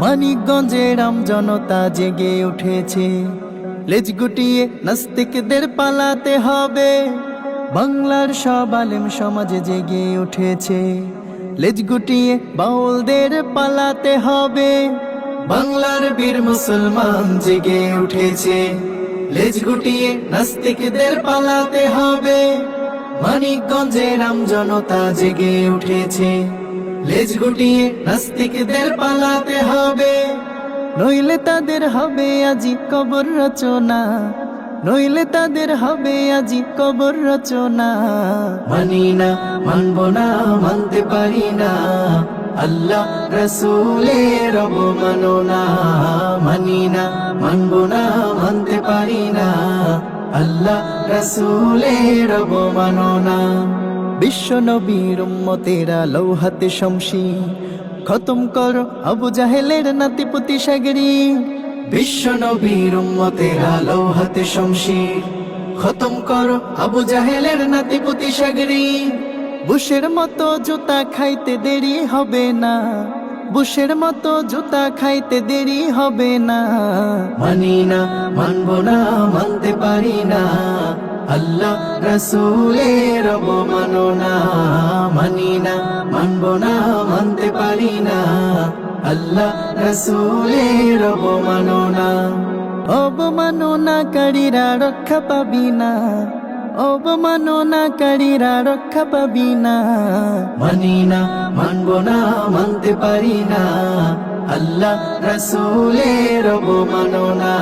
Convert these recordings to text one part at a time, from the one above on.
মানিকগঞ্জের জনতা জেগে উঠেছে, লেজ গুটিয়ে নাস্তিকদের পালাতে হবে। বাংলার সব আলেম সমাজ জেগে উঠেছে, লেজ গুটিয়ে বাউলদের পালাতে হবে। বাংলার বীর মুসলমান জেগে উঠেছে, লেজ গুটিয়ে নাস্তিকদের পালাতে হবে। মানিকগঞ্জের জনতা জেগে উঠেছে, লেজ গুটিয়ে নাস্তিকদের পালাতে হবে। নইলে তাদের হবে আজি কবর রচনা, নইলে তাদের হবে আজি কবর রচনা। মানি না, মানব না, মানতে পারি না, আল্লাহ রাসূলের অবমাননা। মানি না, মানব না, মানতে পারি না, আল্লাহ রাসূলের অবমাননা। বিশ্ব নবীর উম্মতেরা লৌহাতে শমশির, খতম করো আবু জাহেলের নাতিপুতি সাগরি। বিশ্ব নবীর উম্মতেরা লৌহাতে শমশির, খতম করো আবু জাহেলের নাতিপুতি সাগরি। বুশের মতো জুতা খাইতে দেরি হবে না, বুশের মতো জুতা খাইতে দেরি হবে না। মানি না, মানব না, মানতে পারি না, আল্লাহ রাসূলের অবমাননা। মানি না, মানব না, মানতে পারি না, আল্লাহ রাসূলের অবমাননা। অবমাননাকারীরা রক্ষা পাবি না, অবমাননাকারীরা রক্ষা পাবি না। মানি না, মানব না, মানতে পারি না, আল্লাহ রাসূলের অবমাননা।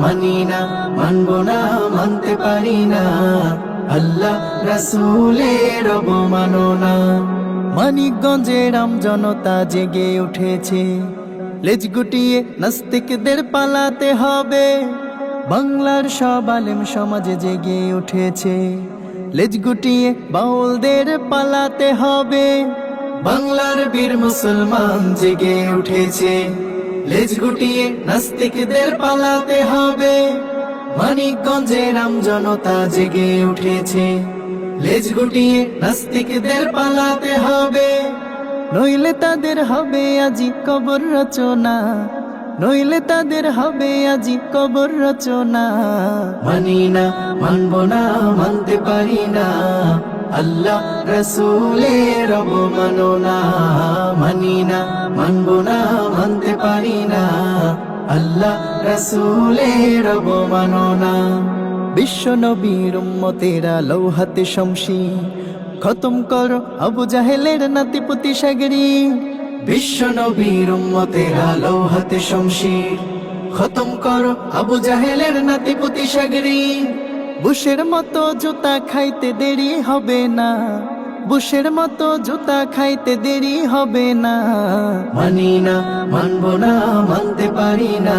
মানি না, মানব না, মানতে পারি না, আল্লাহ রাসূলের অবমাননা। মানিকগঞ্জের জনতা জেগে উঠেছে, লেজ গুটিয়ে নাস্তিকদের পালাতে হবে। বাংলার সব আলেম সমাজ জেগে উঠেছে, লেজ গুটিয়ে বাউলদের পালাতে হবে। বাংলার বীর মুসলমান জেগে উঠেছে, লেজ গুটিয়ে নাস্তিকদের পালাতে হবে। মানিকগঞ্জের জনতা জেগে উঠেছে, লেজ গুটিয়ে নাস্তিকদের পালাতে হবে। নইলে তাদের হবে আজি কবর রচনা, নইলে তাদের হবে আজি কবর রচনা। মানি না, মানব না, মানতে পারি না, আল্লাহ রাসূলের অবমাননা। মানি না, মানব না, মানতে পারি না, আল্লাহ রাসূলের অবমাননা। বিশ্ব নবীর উম্মতেরা লৌহাতে শমশির, খতম করো আবু জাহেলের নাতিপুতি সাগরি। বিশ্ব নবীর উম্মতেরা লৌহাতে শমশির, খতম করো আবু জাহেলের নাতিপুতি সাগরি। বুশের মতো জুতা খাইতে দেরি হবে না, বুশের মতো জুতা খাইতে দেরি হবে না। মানি না, মানব না, মানতে পারি না,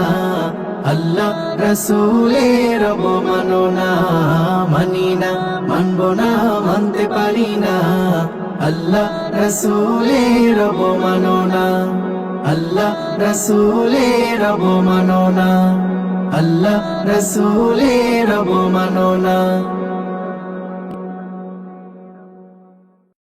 আল্লাহ রাসূলের অবমাননা। মানি না, মানব না, মানতে পারি না, আল্লাহ রাসূলের অবমাননা। আল্লাহ রাসূলের অবমাননা, আল্লাহ রাসূলের অবমাননা।